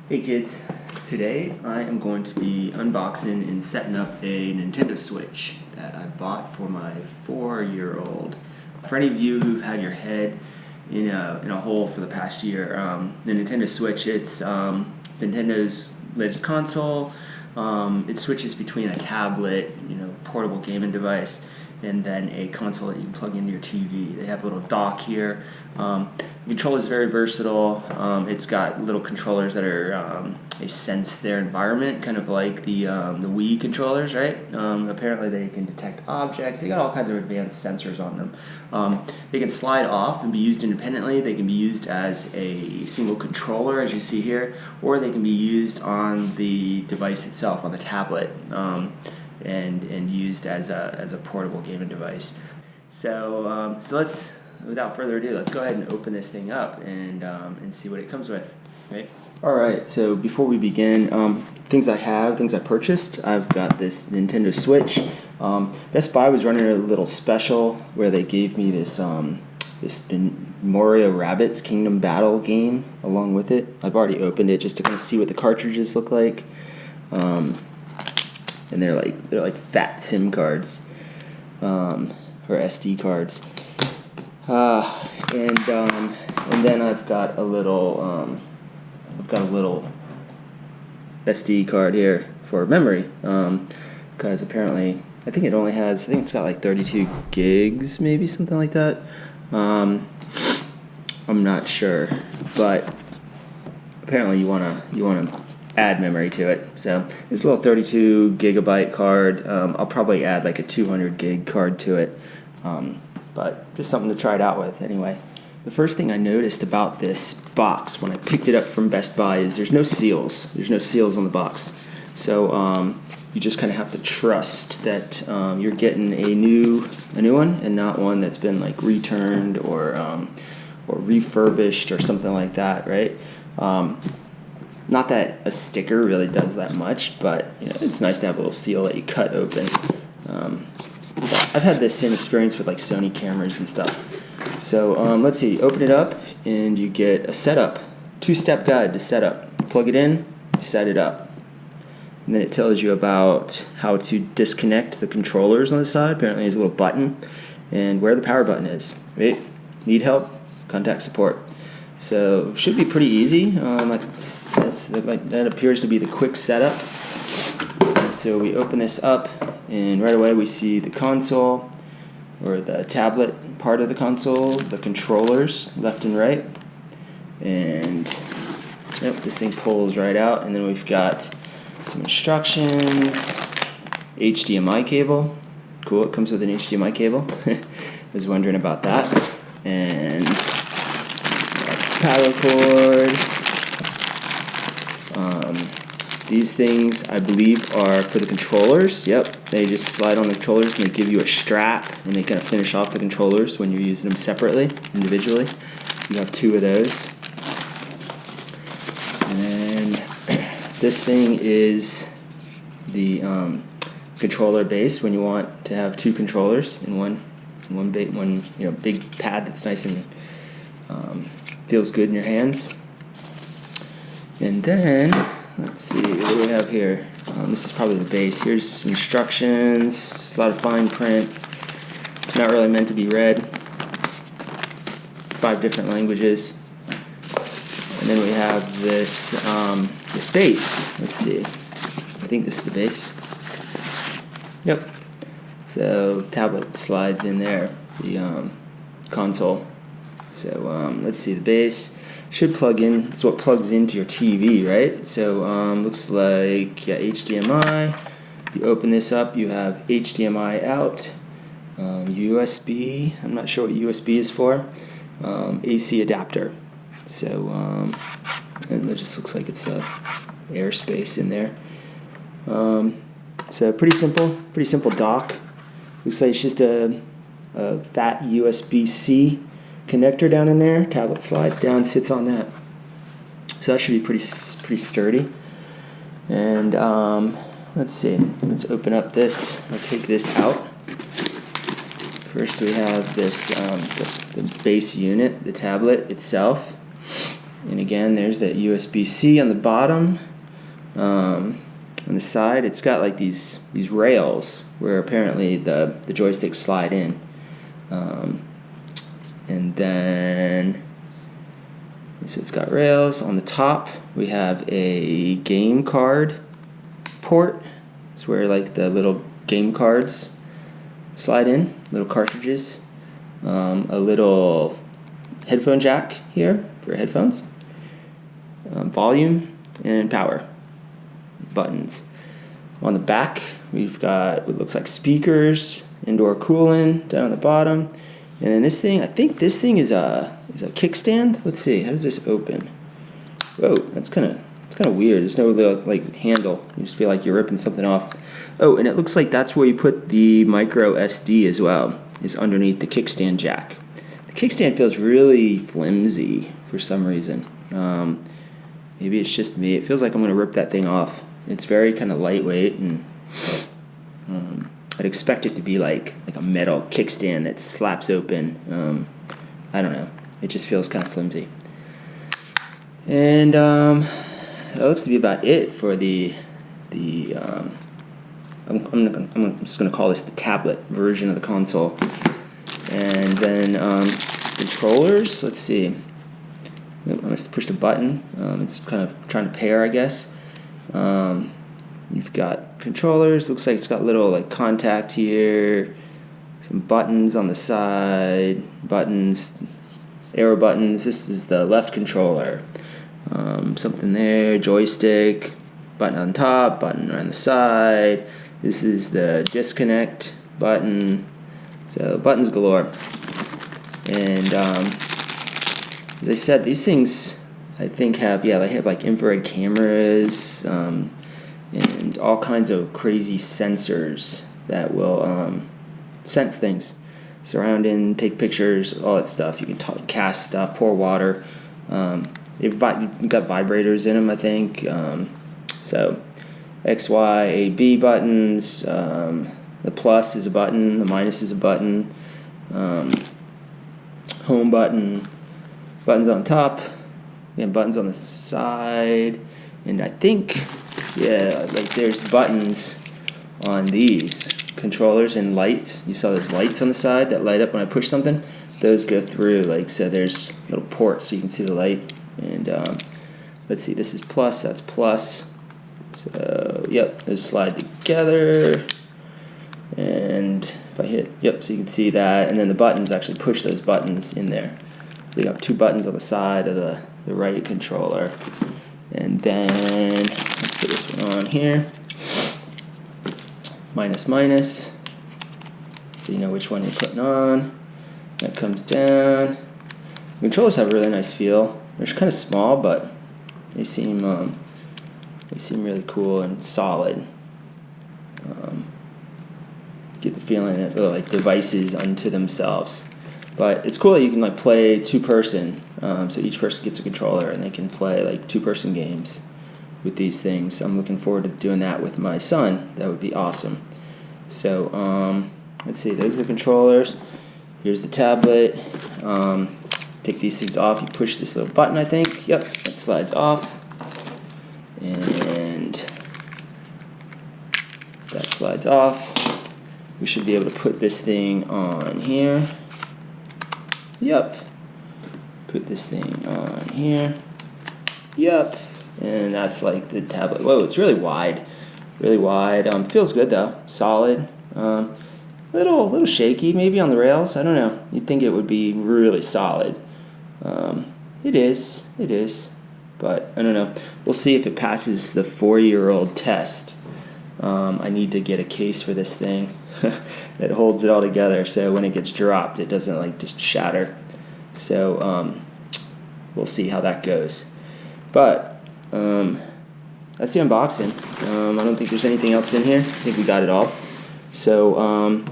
Hey kids, today I am going to be unboxing and setting up a Nintendo Switch that I bought for my 4-year-old. For any of you who've had your head in a hole for the past year, the Nintendo Switch, it's Nintendo's latest console. It switches between a tablet, portable gaming device, and then a console that you can plug into your TV. They have a little dock here. The controller is very versatile. It's got little controllers that are they sense their environment, kind of like the Wii controllers, right? Apparently they can detect objects. They got all kinds of advanced sensors on them. They can slide off and be used independently. They can be used as a single controller, as you see here, or they can be used on the device itself, on the tablet, and used as a portable gaming device. So let's, without further ado, let's go ahead and open this thing up and see what it comes with. Right? All right. So before we begin, things I purchased. I've got this Nintendo Switch. Best Buy was running a little special where they gave me this Mario Rabbids Kingdom Battle game along with it. I've already opened it just to kind of see what the cartridges look like. And they're like fat SIM cards, or SD cards. And then I've got a little SD card here for memory, because apparently I think it's got like 32 gigs, maybe something like that. I'm not sure, but apparently you wanna add memory to it. So this little 32 gigabyte card. I'll probably add like a 200 gig card to it. But just something to try it out with anyway. The first thing I noticed about this box when I picked it up from Best Buy is there's no seals. There's no seals on the box. So you just kind of have to trust that you're getting a new one and not one that's been like returned or refurbished or something like that, right? Not that a sticker really does that much, but it's nice to have a little seal that you cut open. I've had this same experience with like Sony cameras and stuff. So let's see, open it up and you get a setup, 2-step guide to set up. Plug it in, set it up. And then it tells you about how to disconnect the controllers on the side. Apparently there's a little button and where the power button is. Right? Need help? Contact support. So should be pretty easy. That appears to be the quick setup. And so we open this up, and right away we see the console, or the tablet part of the console, the controllers left and right, and this thing pulls right out. And then we've got some instructions, HDMI cable. Cool, it comes with an HDMI cable. I was wondering about that. And power cord. These things, I believe, are for the controllers. Yep, they just slide on the controllers and they give you a strap, and they kind of finish off the controllers when you're using them separately, individually. You have 2 of those. And then this thing is the controller base when you want to have 2 controllers in one big pad that's nice and feels good in your hands. And then, let's see, what do we have here? This is probably the base. Here's instructions, a lot of fine print. It's not really meant to be read. 5 different languages. And then we have this base. Let's see. I think this is the base. Yep. So tablet slides in there, the console. So let's see, the base should plug in. It's what plugs into your TV, right? So looks like HDMI. You open this up, you have HDMI out, USB. I'm not sure what USB is for. AC adapter. So and it just looks like it's airspace in there. So pretty simple dock. Looks like it's just a fat USB-C connector down in there. Tablet slides down, sits on that. So that should be pretty sturdy. And let's see. Let's open up this. I'll take this out. First we have this the base unit, the tablet itself. And again, there's that USB-C on the bottom. On the side, it's got like these rails where apparently the joysticks slide in. And then, so it's got rails. On the top, we have a game card port. It's where like the little game cards slide in, little cartridges. A little headphone jack here for headphones. Volume and power buttons. On the back, we've got what looks like speakers, indoor cooling down at the bottom, and then this thing. I think this thing is a kickstand. Let's see, how does this open? Whoa, it's kind of weird. There's no little like handle. You just feel like you're ripping something off. Oh, and it looks like that's where you put the micro SD as well. Is underneath the kickstand jack. The kickstand feels really flimsy for some reason. Maybe it's just me. It feels like I'm going to rip that thing off. It's very kind of lightweight, and I'd expect it to be like a metal kickstand that slaps open. I don't know. It just feels kind of flimsy. And that looks to be about it for the I'm just going to call this the tablet version of the console. And then controllers, let's see. I'm going to push the button. It's kind of trying to pair, I guess. You've got controllers. Looks like it's got little like contact here. Some buttons on the side. Buttons, arrow buttons. This is the left controller. Something there. Joystick. Button on top. Button on the side. This is the disconnect button. So buttons galore. And as I said, these things I think have they have like infrared cameras and all kinds of crazy sensors that will sense things, surrounding, take pictures, all that stuff. You can cast stuff, pour water. You've got vibrators in them, I think. So X, Y, A, B buttons. The plus is a button. The minus is a button. Home button. Buttons on top. And buttons on the side. And I think, like there's buttons on these controllers and lights. You saw those lights on the side that light up when I push something. Those go through, like, so there's little ports so you can see the light. And let's see, this is plus, that's plus. So, yep, those slide together. And if I hit, so you can see that. And then the buttons actually push those buttons in there. So you got two buttons on the side of the right controller. And then, let's put this one on here. Minus, minus. So you know which one you're putting on. That comes down. The controllers have a really nice feel. They're kind of small, but they seem really cool and solid. Get the feeling that they're like devices unto themselves. But it's cool that you can like play two-person, so each person gets a controller and they can play like two-person games with these things. I'm looking forward to doing that with my son. That would be awesome. So let's see, those are the controllers. Here's the tablet. Take these things off. You push this little button, I think. Yep, that slides off. And that slides off. We should be able to put this thing on here. Yep. Put this thing on here. Yep. And that's like the tablet. Whoa, it's really wide. Really wide. Feels good though. Solid. Little shaky maybe on the rails. I don't know. You'd think it would be really solid. It is. But I don't know. We'll see if it passes the 4-year-old test. I need to get a case for this thing that holds it all together, so when it gets dropped, it doesn't like just shatter. So we'll see how that goes. But that's the unboxing. I don't think there's anything else in here. I think we got it all. So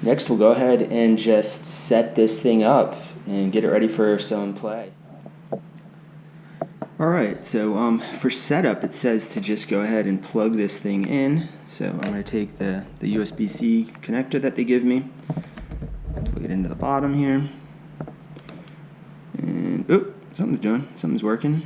next we'll go ahead and just set this thing up and get it ready for some play. Alright, so for setup it says to just go ahead and plug this thing in. So I'm going to take the USB-C connector that they give me, plug it into the bottom here, and Something's doing. Something's working.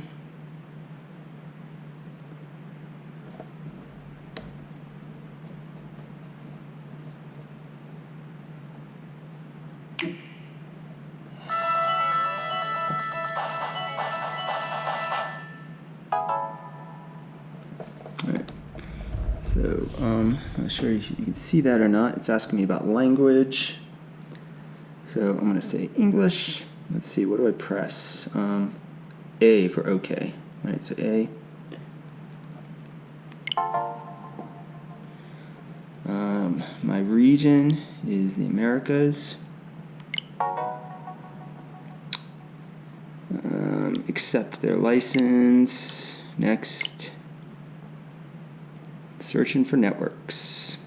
Alright. So, I'm not sure if you can see that or not. It's asking me about language. So I'm going to say English. Let's see, what do I press? A for OK. Alright, so A. My region is the Americas. Accept their license. Next. Searching for networks.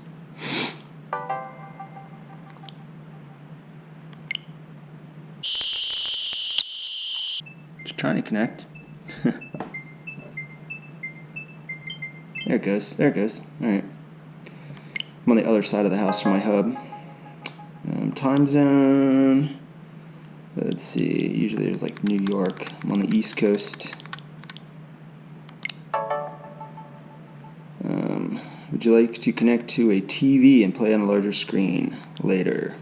Just trying to connect. There it goes. There it goes. Alright. I'm on the other side of the house from my hub. Time zone. Let's see. Usually there's like New York. I'm on the East Coast. Would you like to connect to a TV and play on a larger screen later?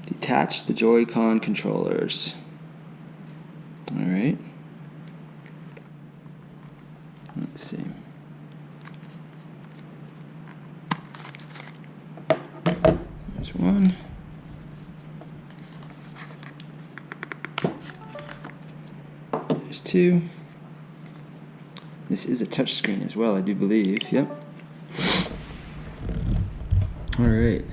Detach the Joy-Con controllers. Alright. Let's see. There's one. There's two. This is a touch screen as well, I do believe. Yep. Alright.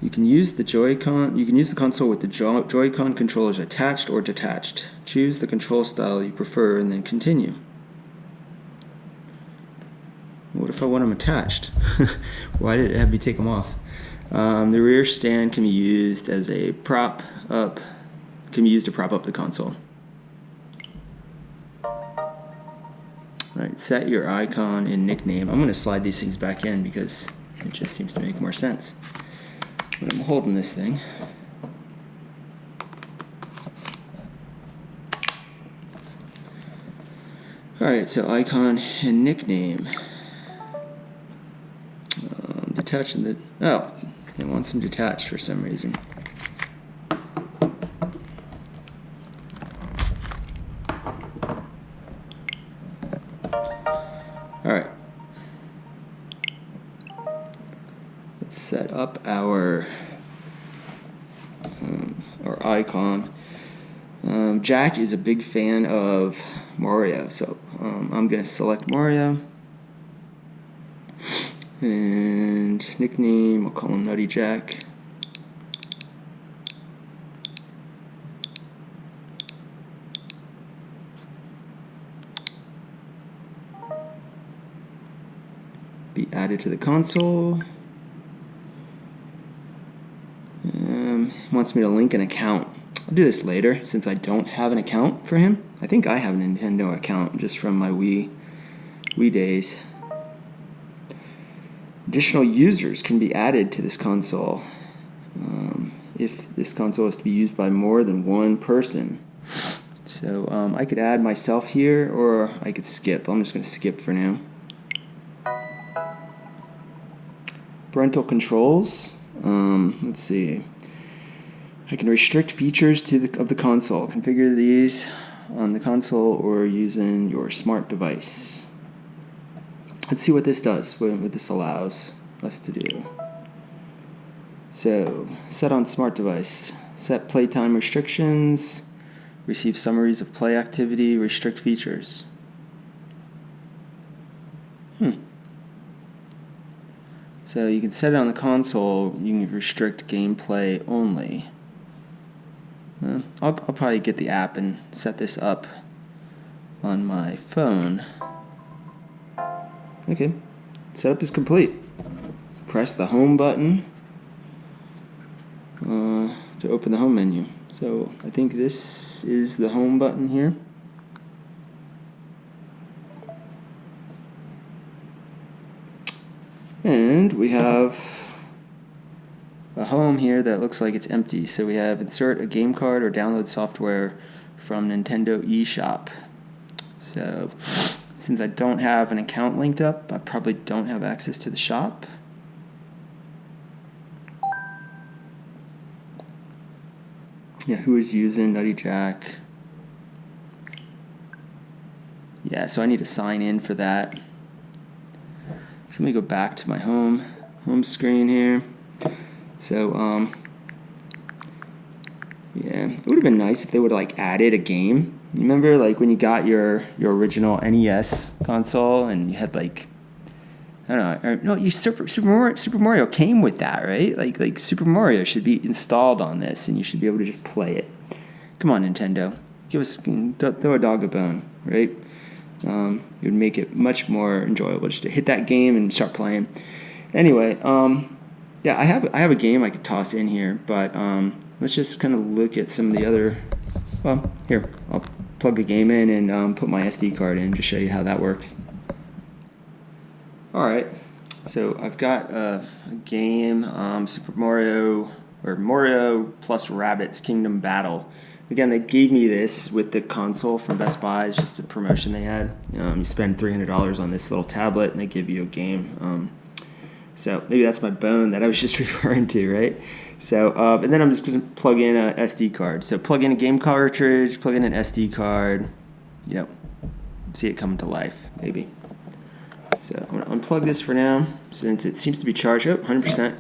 You can use the Joy-Con. You can use the console with the Joy-Con controllers attached or detached. Choose the control style you prefer and then continue. What if I want them attached? Why did it have me take them off? The rear stand can be used as a prop up. Can be used to prop up the console. Alright, set your icon and nickname. I'm going to slide these things back in because it just seems to make more sense. But I'm holding this thing. Alright, so icon and nickname. Detaching the... Oh, it wants them detached for some reason. Alright. Let's set up our icon. Jack is a big fan of Mario, so I'm going to select Mario. And nickname, I'll call him Nutty Jack. Be added to the console. Wants me to link an account. I'll do this later since I don't have an account for him. I think I have a Nintendo account just from my Wii days. Additional users can be added to this console if this console is to be used by more than one person. So I could add myself here or I could skip. I'm just going to skip for now. Parental controls. Let's see. I can restrict features of the console. Configure these on the console or using your smart device. Let's see what this does, what this allows us to do. So, set on smart device. Set playtime restrictions. Receive summaries of play activity. Restrict features. So you can set it on the console. You can restrict gameplay only. I'll probably get the app and set this up on my phone. Okay, setup is complete. Press the home button to open the home menu. So I think this is the home button here. And we have a home here that looks like it's empty. So we have insert a game card or download software from Nintendo eShop. So since I don't have an account linked up, I probably don't have access to the shop. Yeah, who is using Nutty Jack? Yeah, so I need to sign in for that. So let me go back to my home screen here. So yeah, it would have been nice if they would have like added a game. You remember like when you got your original NES console and you had like, I don't know, no, Super Mario came with that, right? Like Super Mario should be installed on this and you should be able to just play it. Come on, Nintendo, give us, throw a dog a bone, right? It would make it much more enjoyable just to hit that game and start playing. Anyway, yeah, I have a game I could toss in here, but let's just kind of look at some of the other. Well, here I'll plug the game in and put my SD card in to show you how that works. All right, so I've got a game, Super Mario or Mario plus Rabbids Kingdom Battle. Again, they gave me this with the console from Best Buy. It's just a promotion they had. You spend $300 on this little tablet, and they give you a game. So maybe that's my bone that I was just referring to, right? So, and then I'm just going to plug in a SD card. So plug in a game cartridge, plug in an SD card, you know, see it come to life, maybe. So I'm going to unplug this for now, since it seems to be charged. Oh, 100%.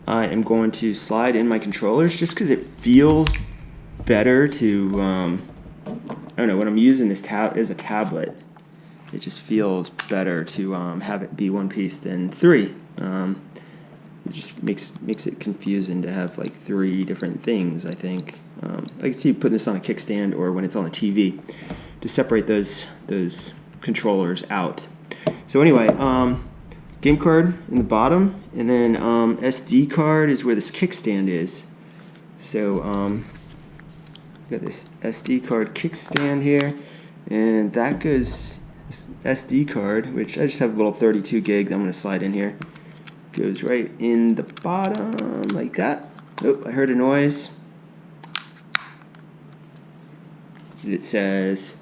I am going to slide in my controllers just because it feels better to, I don't know, when I'm using this as a tablet, it just feels better to have it be one piece than three. It just makes it confusing to have like three different things, I think. I can see putting this on a kickstand or when it's on the TV to separate those controllers out. So anyway, game card in the bottom, and then SD card is where this kickstand is. So got this SD card kickstand here, and that goes SD card, which I just have a little 32 gig that I'm going to slide in here. Goes right in the bottom like that. Oh, I heard a noise. It says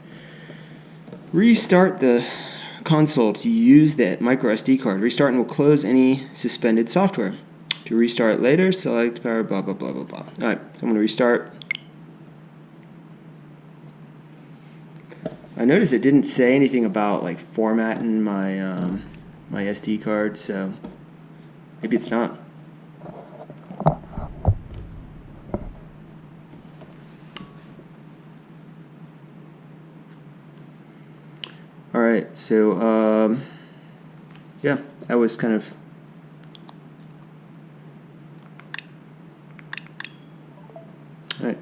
restart the console to use that micro SD card. Restart and will close any suspended software. To restart later, select power, blah, blah, blah, blah, blah. Alright, so I'm going to restart. I noticed it didn't say anything about like formatting my my SD card, so maybe it's not. Alright, so yeah, that was kind of alright.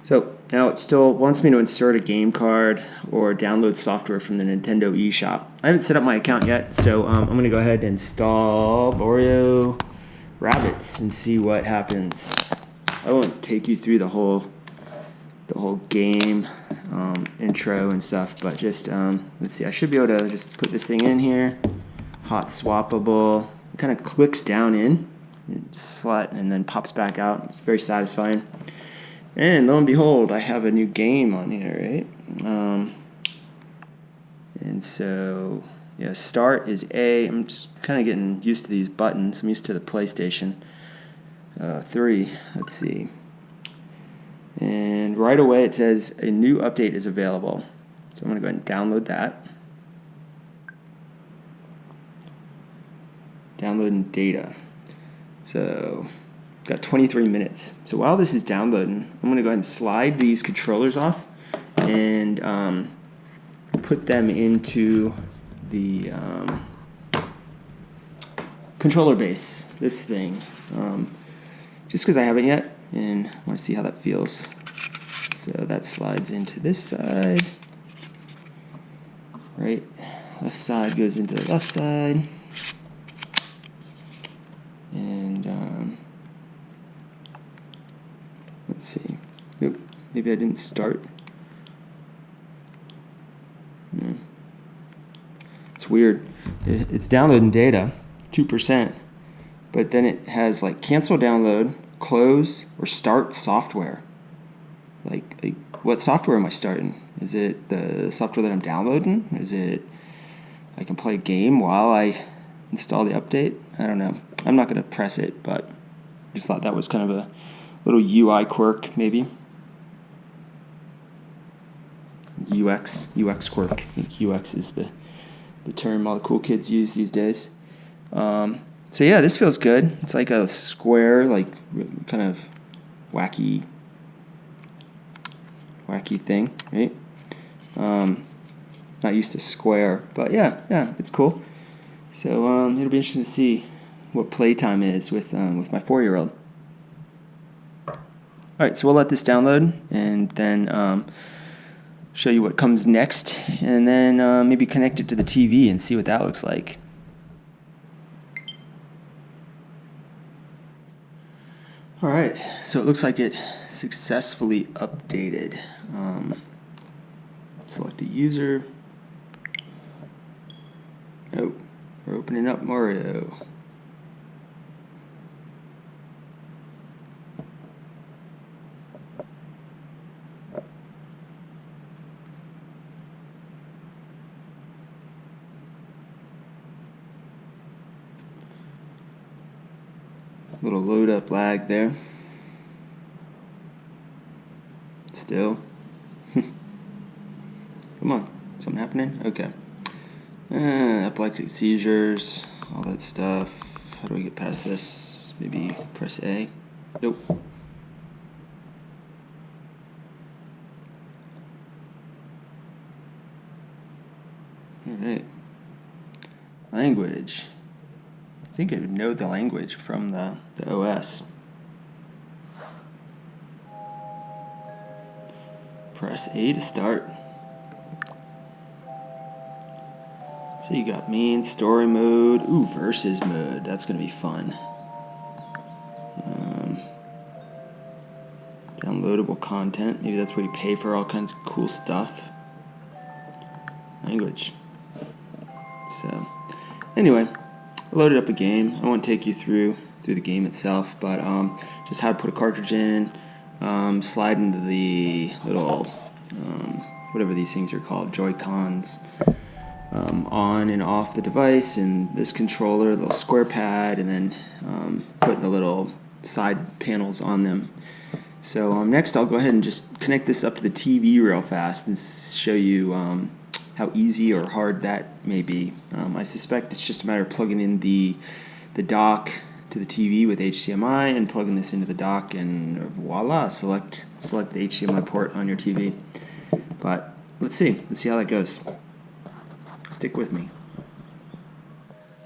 So now it still wants me to insert a game card or download software from the Nintendo eShop. I haven't set up my account yet, so I'm going to go ahead and install Mario Rabbids and see what happens. I won't take you through the whole game intro and stuff, but just let's see. I should be able to just put this thing in here. Hot swappable. It kind of clicks down in, and then pops back out. It's very satisfying. And lo and behold, I have a new game on here, right? And so, yeah, start is A. I'm just kind of getting used to these buttons. I'm used to the PlayStation 3. Let's see. And right away it says a new update is available. So I'm going to go ahead and download that. Downloading data. So got 23 minutes. So while this is downloading, I'm going to go ahead and slide these controllers off and put them into the controller base, this thing. Just because I haven't yet and I want to see how that feels. So that slides into this side. Right, left side goes into the left side. And let's see. Oop, maybe I didn't start. No. It's weird. It's downloading data, 2%, but then it has like cancel download, close, or start software. Like what software am I starting? Is it the software that I'm downloading? Is it I can play a game while I install the update? I don't know. I'm not going to press it, but just thought that was kind of a little UI quirk, maybe. UX quirk. I think UX is the term all the cool kids use these days. So yeah, this feels good. It's like a square, like kind of wacky thing, right? Not used to square, but yeah, it's cool. So it'll be interesting to see what playtime is with my 4-year-old. All right, so we'll let this download and then show you what comes next, and then maybe connect it to the TV and see what that looks like. All right, so it looks like it successfully updated. Select a user. Oh, we're opening up Mario. Little load up lag there. Still. Come on, something happening? Okay. Epileptic seizures, all that stuff. How do I get past this? Maybe press A. Nope. Alright. Language. I think it would know the language from the OS. Press A to start. So you got main, story mode, ooh, versus mode. That's going to be fun. Downloadable content. Maybe that's where you pay for all kinds of cool stuff. Language. So, anyway, I loaded up a game. I won't take you through the game itself, but just how to put a cartridge in, slide into the little whatever these things are called, Joy-Cons, on and off the device, and this controller, the little square pad, and then put the little side panels on them. So next I'll go ahead and just connect this up to the TV real fast and show you how easy or hard that may be. I suspect it's just a matter of plugging in the dock to the TV with HDMI and plugging this into the dock, and voila, select the HDMI port on your TV. But let's see how that goes. Stick with me.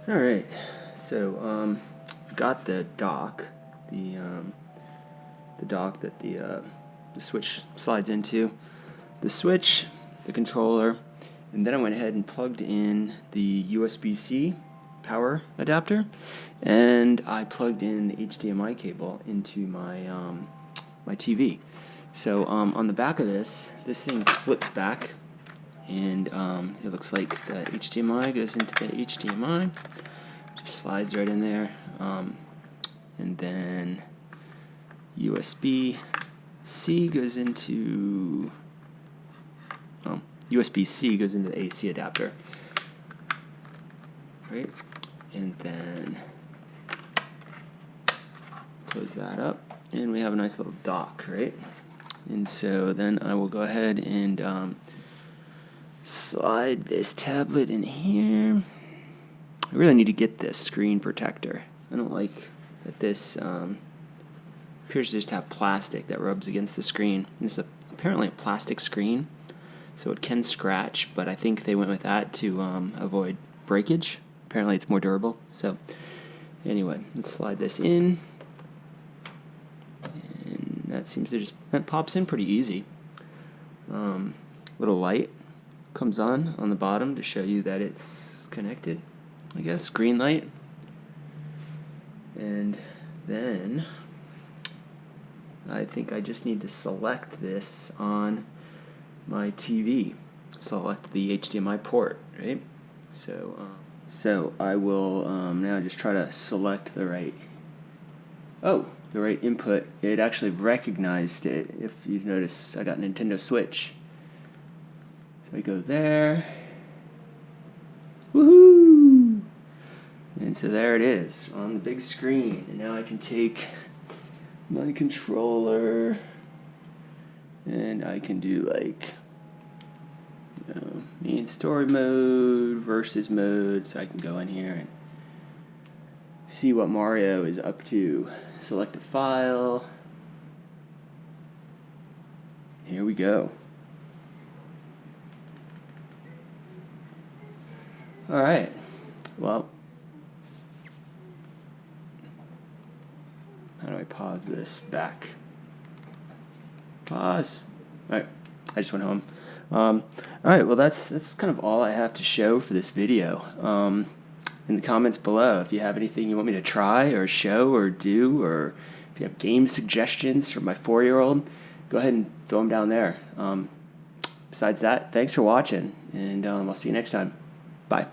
Alright, so got the dock, the dock that the switch slides into, the switch, the controller, and then I went ahead and plugged in the USB-C power adapter, and I plugged in the HDMI cable into my my TV. So on the back of this thing flips back, and it looks like the HDMI goes into the HDMI, just slides right in there, and then USB-C goes into USB-C goes into the AC adapter, right? And then close that up, and we have a nice little dock, right? And so then I will go ahead and slide this tablet in here. I really need to get this screen protector. I don't like that this appears to just have plastic that rubs against the screen. This is apparently a plastic screen, so it can scratch, but I think they went with that to avoid breakage. Apparently it's more durable. So anyway, let's slide this in, and that pops in pretty easy. Little light comes on the bottom to show you that it's connected, I guess, green light. And then I think I just need to select this on my TV. Select the HDMI port, right? So So I will now just try to select the right input. It actually recognized it. If you've noticed, I got Nintendo Switch. So I go there. Woohoo! And so there it is on the big screen. And now I can take my controller and I can do like, main story mode, versus mode, so I can go in here and see what Mario is up to. Select a file. Here we go. Alright, well, how do I pause this back? Pause. Alright, I just went home. Alright, well that's kind of all I have to show for this video. In the comments below, if you have anything you want me to try or show or do, or if you have game suggestions for my 4-year-old, go ahead and throw them down there. Besides that, thanks for watching, and I'll see you next time. Bye.